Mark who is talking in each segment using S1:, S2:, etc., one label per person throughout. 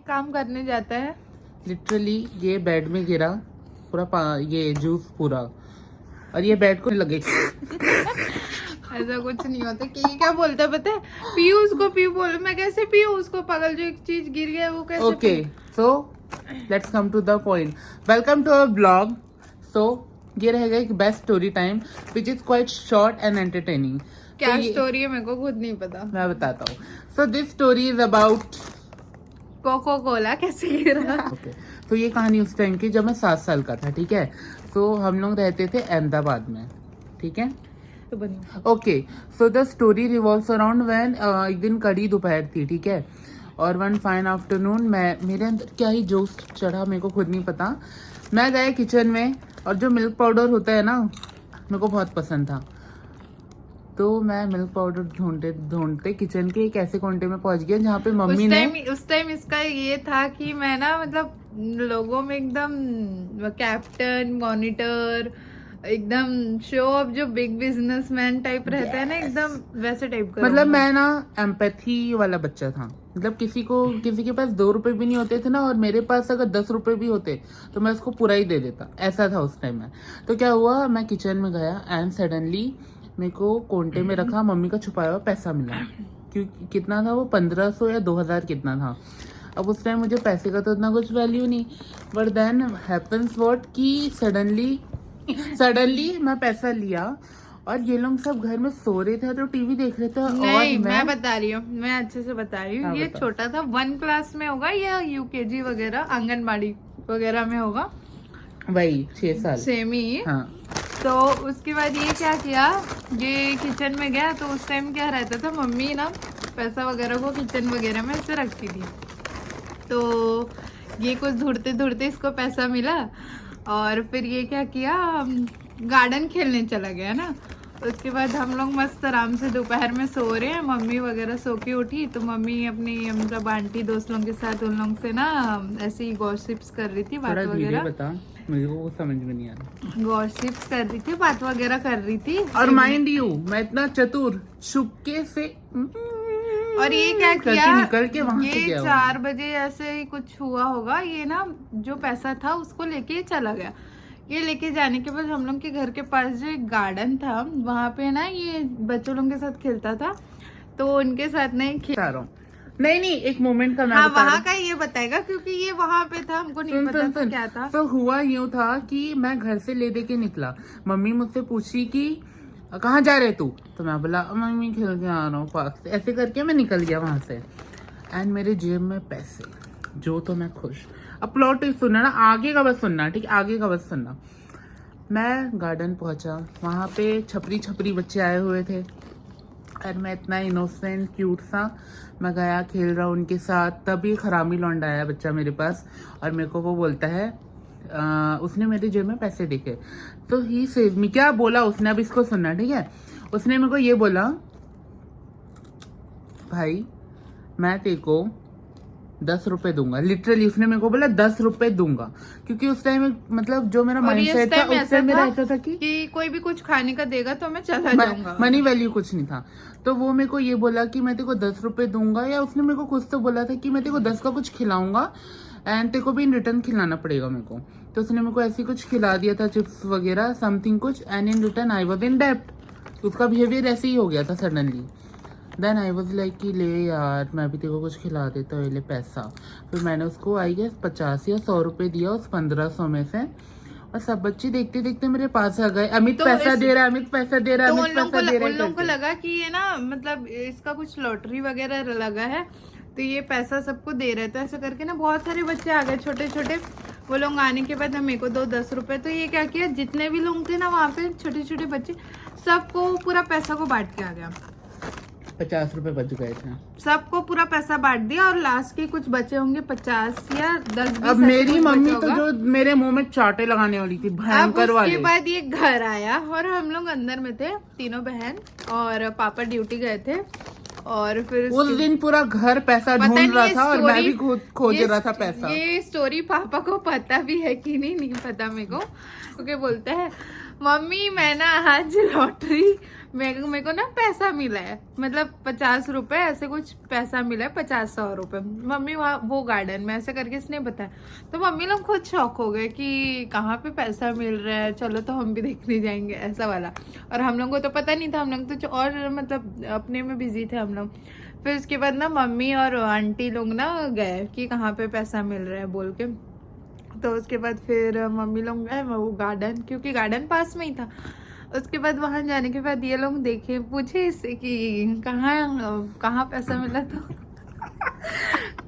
S1: काम करने जाता है।
S2: लिटरली ये बेड में गिरा पूरा ये जूस पूरा, और ये बेड को लगे।
S1: ऐसा कुछ नहीं होता। कि क्या बोलता है पता है, पीयू उसको पीयू बोलो, मैं कैसे पीयू उसको, पागल, जो एक चीज गिर गया वो कैसे
S2: okay, so let's come to the point. Welcome to our blog. So ये रहेगा एक best story time which is quite short and entertaining.
S1: क्या स्टोरी है मेरे को खुद नहीं पता।
S2: मैं बताता हूँ। So this story is about
S1: coca cola कैसे गिरा।
S2: ओके, तो ये कहानी उस टाइम की जब मैं 7 साल का था, ठीक है। तो हम लोग रहते थे अहमदाबाद में, ठीक है।
S1: तो बनी
S2: okay, so the story revolves around when एक दिन कड़ी दोपहर थी, ठीक है। और वन फाइन आफ्टरनून मेरे अंदर क्या ही जोश चढ़ा, मेरे को खुद नहीं पता। मैं गया किचन में, और जो मिल्क पाउडर होता है ना, मेरे को बहुत पसंद था। तो मैं मिल्क पाउडर ढूंढते ढूंढते किचन के एक ऐसे कोने में पहुंच गया जहाँ पे मम्मी ने
S1: उस टाइम इसका ये था कि मैं ना मतलब लोगों में एकदम कैप्टन मॉनिटर, एकदम शो ऑफ, जो बिग बिजनेसमैन टाइप रहता है ना, एकदम वैसे टाइप का।
S2: मतलब मैं ना एम्पैथी वाला बच्चा था। मतलब किसी के पास 2 रुपए भी नहीं होते थे ना, और मेरे पास अगर 10 रुपए भी होते तो मैं उसको पूरा ही दे देता, ऐसा था उस टाइम में। तो क्या हुआ, मैं किचन में गया एंड सडनली मेरे को कोंटे में रखा मम्मी का छुपाया हुआ पैसा मिला। क्योंकि कितना था वो, 1500 या 2000 कितना था। अब उस टाइम मुझे पैसे का तो इतना कुछ वैल्यू नहीं, बट देन हैपेंस व्हाट कि सडनली मैं पैसा लिया, और ये लोग सब घर में सो रहे थे तो टीवी देख रहे थे।
S1: नहीं,
S2: और
S1: मैं बता रही हूँ, मैं अच्छे से बता रही हूँ।
S2: हाँ,
S1: ये
S2: बता।
S1: छोटा था, 1 क्लास में होगा या यूकेजी वगैरह, आंगनबाड़ी वगैरह में होगा,
S2: वही 6 साल
S1: सेम ही।
S2: हाँ।
S1: तो उसके बाद ये क्या किया, ये किचन में गया। तो उस टाइम क्या रहता था, मम्मी ना पैसा वगैरह को किचन वगैरह में ऐसे रखती थी। तो ये कुछ ढूंढते ढूंढते इसको पैसा मिला, और फिर ये क्या किया, गार्डन खेलने चला गया ना। उसके बाद हम लोग मस्त आराम से दोपहर में सो रहे हैं, मम्मी वगैरह सो के उठी। तो मम्मी अपनी मतलब आंटी दोस्त लोगों के साथ उन लोगों से ना ऐसे ही गॉसिप्स कर रही थी, बात वगैरह।
S2: बता, मुझे वो समझ में नहीं आ रहा।
S1: गॉसिप्स कर रही थी, बात वगैरह कर रही थी।
S2: और माइंड यू, मैं इतना चतुर चुपके से
S1: और ये क्या किया,
S2: निकल के वहां से
S1: ये
S2: गया
S1: 4 बजे ऐसे ही कुछ हुआ होगा। ये ना जो पैसा था उसको लेके चला गया। ये लेके जाने के बाद हम लोग के घर के पास जो एक गार्डन था, वहां पे ना ये बच्चों लोगों के साथ खेलता था। तो उनके साथ नहीं
S2: बता रहा हूँ। नहीं, एक मोमेंट का मैं
S1: हाँ,
S2: बता रहा
S1: वहाँ
S2: हूँ।
S1: का ये बताएगा क्योंकि ये वहाँ पे था, हमको नहीं पता था क्या था।
S2: तो हुआ यूं था कि मैं घर से ले दे के निकला। मम्मी मुझसे पूछी कि कहाँ जा रहे तू, तो मैं बोला मम्मी खेल के आ रहा हूँ पार्क से, ऐसे करके मैं निकल गया वहां से। एंड मेरे जेब में पैसे, जो तो मैं खुश। अब प्लॉट सुनना ना, आगे का बस सुनना, ठीक है, आगे का बस सुनना। मैं गार्डन पहुंचा, वहां पे छपरी बच्चे आए हुए थे, और मैं इतना इनोसेंट क्यूट सा, मैं गया खेल रहा हूँ उनके साथ। तब ये खरामी लौंडा आया बच्चा मेरे पास, और मेरे को वो बोलता है उसने मेरे जेब में पैसे देखे। तो ही सेव मी, क्या बोला उसने, अब इसको सुनना, ठीक है। उसने मेरे को ये बोला, भाई मैं तेरे को 10 रुपए दूंगा। लिटरली उसने मेरे को बोला 10 रुपए दूंगा, क्योंकि उस टाइम मतलब जो मेरा माइंडसेट था, उस टाइम मेरा ऐसा था कि
S1: कोई भी कुछ खाने का देगा तो मैं चला जाऊंगा,
S2: मनी वैल्यू कुछ नहीं था। तो वो मेरे को ये बोला कि मैं तेरे को 10 रुपए दूंगा, या उसने मेरे को कुछ तो बोला था कि मैं तेरे को 10 का कुछ खिलाऊंगा, एंड तेरे को भी इन रिटर्न खिलाना पड़ेगा मेरे को। तो उसने मेरे को ऐसे कुछ खिला दिया था, चिप्स वगैरह समथिंग कुछ, and in return I was in डेप्ट। उसका बिहेवियर ऐसे ही हो गया था suddenly. Then I was like कि ले यार, मैं भी तेरे को कुछ खिला देता हूँ, ले पैसा। फिर मैंने उसको आई गेस 50 या 100 रुपए दिया उस 1500 में से, और सब बच्चे देखते देखते मेरे पास आ गए, अमित
S1: तो
S2: पैसा दे रहा है, अमित पैसा दे रहा है,
S1: तो
S2: अमित पैसा दे रहा है।
S1: उन लोगों को लगा कि ये ना मतलब इसका कुछ लॉटरी वगैरह लगा है, तो ये पैसा सबको दे रहे। तो ऐसा करके ना बहुत सारे बच्चे आ गए, छोटे छोटे। वो लोग आने के बाद मेरे को 10 रुपए। तो ये क्या किया, जितने भी लोग थे ना वहाँ पे, छोटे छोटे बच्चे, सबको पूरा पैसा को बांट के आ गया।
S2: 50 रुपए बच गए थे,
S1: सबको पूरा पैसा बांट दिया, और लास्ट के कुछ बचे होंगे 50 या 10।
S2: अब मेरी मम्मी तो जो मेरे मुंह में चाटे लगाने वाली थी, भयंकर वाले।
S1: उसके बाद ये घर आया, और हम लोग अंदर में थे, तीनों बहन, और पापा ड्यूटी गए थे। और फिर
S2: उस दिन पूरा घर पैसा ढूंढ रहा था, और मैं भी खोज रहा था पैसा।
S1: ये स्टोरी पापा को पता भी है कि नहीं पता मेरे को, क्योंकि बोलते हैं मम्मी मैं ना आज लॉटरी मेरे को ना पैसा मिला है, मतलब 50 रुपए ऐसे कुछ पैसा मिला है, 50-100 रुपए। मम्मी वहाँ वो गार्डन में ऐसे करके इसने बताया, तो मम्मी लोग खुद शॉक हो गए कि कहाँ पे पैसा मिल रहा है, चलो तो हम भी देखने जाएंगे ऐसा वाला। और हम लोग को तो पता नहीं था, हम लोग तो और मतलब अपने में बिजी थे हम लोग। फिर उसके बाद ना मम्मी और आंटी लोग ना गए कि कहाँ पे पैसा मिल रहा है बोल के। तो उसके बाद फिर मम्मी लोग गए वो गार्डन, क्योंकि गार्डन पास में ही था। उसके बाद वहां जाने के बाद ये लोग देखे, पूछे इससे कि कहाँ पैसा मिला, तो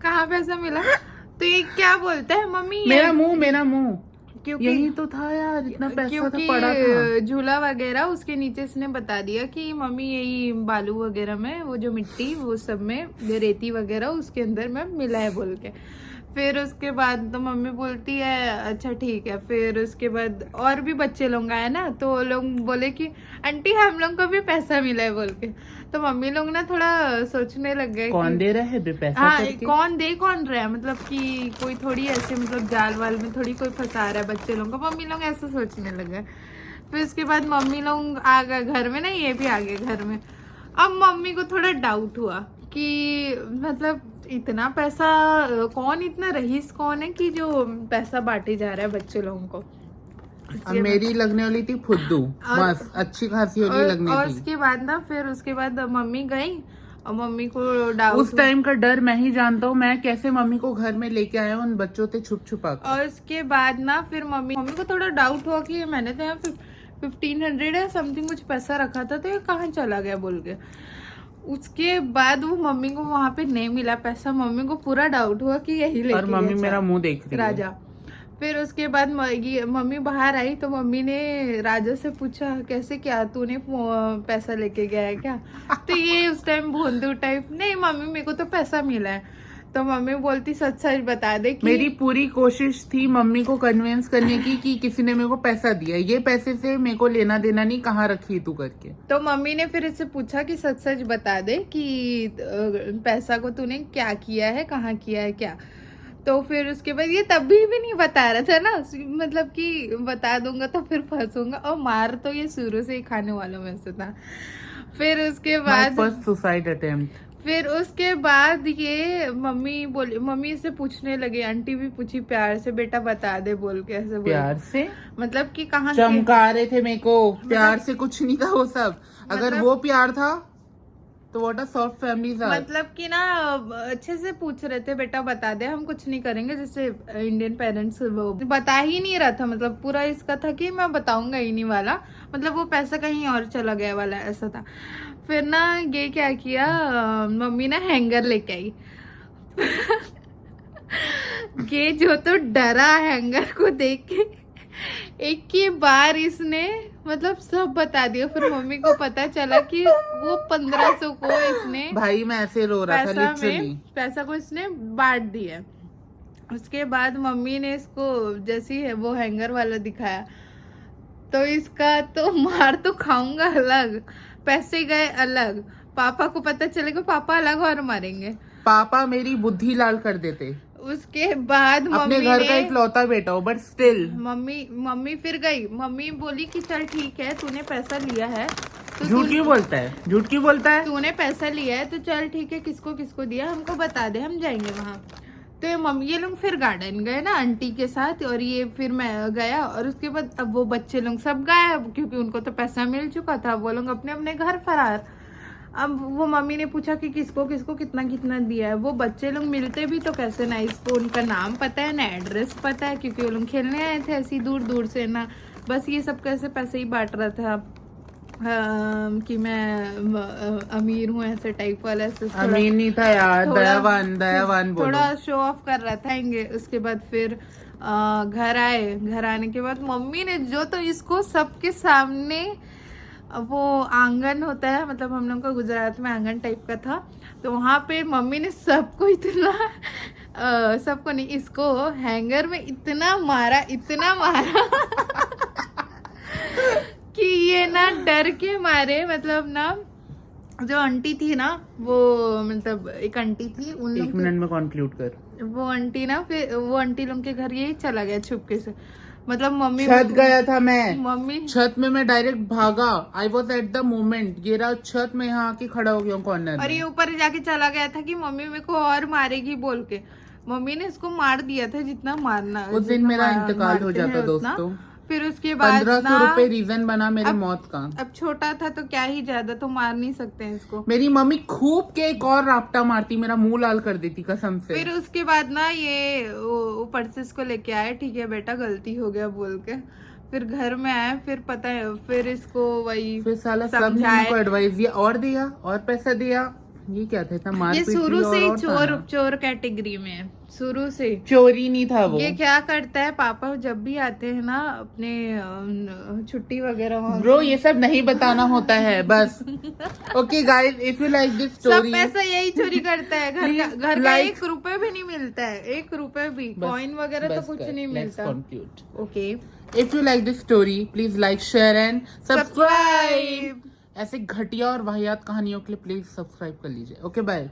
S1: कहाँ पैसा मिला, तो ये क्या बोलता है मम्मी,
S2: मेरा मुंह
S1: क्योंकि
S2: यही तो था यार, इतना पैसा तो
S1: क्योंकि
S2: पड़ा था।
S1: झूला वगैरह उसके नीचे इसने बता दिया कि मम्मी यही बालू वगैरह में, वो जो मिट्टी वो सब में रेती वगैरह उसके अंदर में मिला है बोल के। फिर उसके बाद तो मम्मी बोलती है अच्छा ठीक है। फिर उसके बाद और भी बच्चे लोग आए ना, तो वो लोग बोले कि आंटी हम लोग को भी पैसा मिला है बोल के। तो मम्मी लोग ना थोड़ा सोचने लग गए
S2: कौन
S1: कि
S2: दे रहा है बे पैसा
S1: हाँ
S2: करके?
S1: कौन रहा है, मतलब कि कोई थोड़ी ऐसे मतलब जाल वाल में थोड़ी कोई फंसा रहा है बच्चे लोगों को, मम्मी लोग ऐसा सोचने लगे। फिर उसके बाद मम्मी लोग आ गए घर में ना, ये भी आ गए घर में। अब मम्मी को थोड़ा डाउट हुआ कि मतलब इतना पैसा कौन, इतना रईस कौन है कि जो पैसा बांटे जा रहा है बच्चे लोगों को।
S2: अब मेरी लगने वाली थी फुद्दू, बस अच्छी खासी होगी लगने
S1: और
S2: थी।
S1: उसके बाद ना फिर उसके बाद मम्मी गई और मम्मी को डाउट,
S2: उस टाइम का डर मैं ही जानता हूँ, मैं कैसे मम्मी को घर में लेके आया उन बच्चों से छुप छुपा कर।
S1: और उसके बाद ना फिर मम्मी को थोड़ा डाउट हुआ कि मैंने तो यहाँ 1500 है समथिंग कुछ पैसा रखा था, तो ये कहाँ चला गया बोल के। उसके बाद वो मम्मी को वहां पे नहीं मिला पैसा, मम्मी को पूरा डाउट हुआ कि यही लेके
S2: और मम्मी
S1: गया
S2: मेरा मुंह देख रही है।
S1: राजा। फिर उसके बाद मम्मी बाहर आई तो मम्मी ने राजा से पूछा कैसे, क्या तूने पैसा लेके गया है क्या? तो ये उस टाइम भोंदू टाइप, नहीं मम्मी मेरे को तो पैसा मिला है। तो मम्मी बोलती सच सच बता दे कि
S2: मेरी पूरी कोशिश थी मम्मी को कन्विंस करने की कि किसी ने मेरे को पैसा दिया, ये पैसे से मेरे को लेना देना नहीं, कहाँ रखी तू करके।
S1: तो मम्मी ने फिर इससे पूछा कि सच सच बता दे कि पैसा को तूने क्या किया है, कहाँ किया है क्या। तो फिर उसके बाद ये तब भी नहीं बता रहा था ना, मतलब कि बता दूंगा तो फिर फंसूंगा, और मार तो ये शुरू से ही खाने वालों में से था। फिर उसके बाद
S2: फर्स्ट सुसाइड अटेम्प्ट।
S1: फिर उसके बाद ये मम्मी से पूछने लगे, आंटी भी पूछी प्यार से, बेटा बता दे बोल के, ऐसे
S2: प्यार से
S1: मतलब कि कहाँ
S2: चमका रहे थे मेरे को, प्यार से कुछ नहीं था वो सब। अगर
S1: मतलब-
S2: वो प्यार था तो व्हाट अ सॉफ्ट फैमिली था।
S1: मतलब कि ना अच्छे से पूछ रहे थे, बेटा बता दे हम कुछ नहीं करेंगे, जैसे इंडियन पेरेंट्स वो बता ही नहीं रहा था, मतलब पूरा इसका था कि मैं बताऊंगा ही नहीं वाला, मतलब वो पैसा कहीं और चला गया वाला ऐसा था। फिर ना ये क्या किया, मम्मी ना हैंगर लेके आई ये जो तो डरा हैंगर को देख के, एक ही बार इसने मतलब सब बता दिया। फिर मम्मी को पता चला कि वो 1500 को इसने
S2: भाई मैं ऐसे रो रहा था लिटरली।
S1: पैसा को इसने बांट दिया। उसके बाद मम्मी ने इसको जैसी है वो हैंगर वाला दिखाया, तो इसका तो मार तो खाऊंगा अलग, पैसे गए अलग, पापा को पता चलेगा पापा अलग और मारेंगे।
S2: पापा मेरी बुद्धि लाल कर देते।
S1: उसके बाद
S2: अपने घर का इकलौता बेटा हो बट स्टिल
S1: मम्मी फिर गई, मम्मी बोली कि चल ठीक है तूने पैसा लिया है तो
S2: झूठ क्यों बोलता है, झूठ क्यों बोलता है?
S1: तूने पैसा लिया है तो चल ठीक है, किसको किसको दिया हमको बता दे, हम जाएंगे वहां। तो ये लोग फिर गार्डन गए ना आंटी के साथ, और ये फिर मैं गया। और उसके बाद अब वो बच्चे लोग सब गायब, क्योंकि उनको तो पैसा मिल चुका था, वो लोग अपने अपने घर फरार। अब वो मम्मी ने पूछा कि किसको किसको कितना कितना दिया है। वो बच्चे लोग मिलते भी तो कैसे ना, इसको उनका नाम पता है ना एड्रेस पता है, क्योंकि वो लोग खेलने आए थे ऐसी दूर दूर से ना, बस ये सब कैसे पैसे ही बांट रहा था कि मैं अमीर हूँ ऐसे टाइप वाला, ऐसे
S2: अमीर नहीं था यार, दयावान बोलो।
S1: थोड़ा शो ऑफ कर रहा था। उसके बाद फिर घर आए, घर आने के बाद मम्मी ने जो तो इसको सबके सामने, वो आंगन होता है, मतलब हम लोग का गुजरात में आंगन टाइप का था, तो वहां पे मम्मी ने सबको इतना सबको नहीं, इसको हैंगर में इतना मारा कि ये ना डर के मारे, मतलब ना जो आंटी थी ना, वो मतलब एक आंटी थी, उन
S2: एक मिनट में कंक्लूड कर।
S1: वो आंटी ना, फिर वो आंटी लोग के घर यही चला गया छुपके से। मतलब मम्मी
S2: छत गया था मैं,
S1: मम्मी
S2: छत में मैं डायरेक्ट भागा। I was at the moment, गिरा छत में, यहाँ आके खड़ा हो गया कॉर्नर
S1: और ये
S2: में।
S1: ऊपर जाके चला गया था कि मम्मी मेरे को और मारेगी बोल के। मम्मी ने इसको मार दिया था जितना मारना,
S2: उस दिन
S1: जितना
S2: मेरा इंतकाल हो
S1: मारते हैं
S2: जाता
S1: उतना।
S2: दोस्तों।
S1: फिर उसके बाद
S2: 1500 रुपए रीजन बना मेरी
S1: अब-
S2: मौत का।
S1: अब छोटा था तो क्या ही, ज्यादा तो मार नहीं सकते हैं इसको।
S2: मेरी मम्मी खूब के एक और रापटा मारती, मेरा मुंह लाल कर देती कसम से।
S1: फिर उसके बाद ना ये ऊपर से इसको लेके आए, ठीक है बेटा गलती हो गया बोल के। फिर घर में आए, फिर पता है, फिर इसको वही
S2: फिर साला सब ने
S1: समझाए।
S2: मेरे को एडवाइस दिया और दिया और पैसा दिया। ये क्या था, इतना मार
S1: ये
S2: पीट
S1: शुरू
S2: ली
S1: से ही
S2: और
S1: चोर
S2: ताना।
S1: चोर कैटेगरी में है, शुरू से।
S2: चोरी नहीं था वो।
S1: ये क्या करता है, पापा जब भी आते हैं ना अपने छुट्टी वगैरह वहाँ
S2: ब्रो ये सब नहीं बताना होता है बस। Okay guys, if you like this
S1: सब
S2: स्टोरी,
S1: पैसा यही चोरी करता है।
S2: Please
S1: घर का
S2: like-
S1: 1 रुपए भी नहीं मिलता है, 1 रुपए भी, कॉइन वगैरह तो कुछ नहीं मिलता। Okay,
S2: if you like this story please like, share and subscribe. ऐसे घटिया और वाहियात कहानियों के लिए प्लीज सब्सक्राइब कर लीजिए। Okay bye.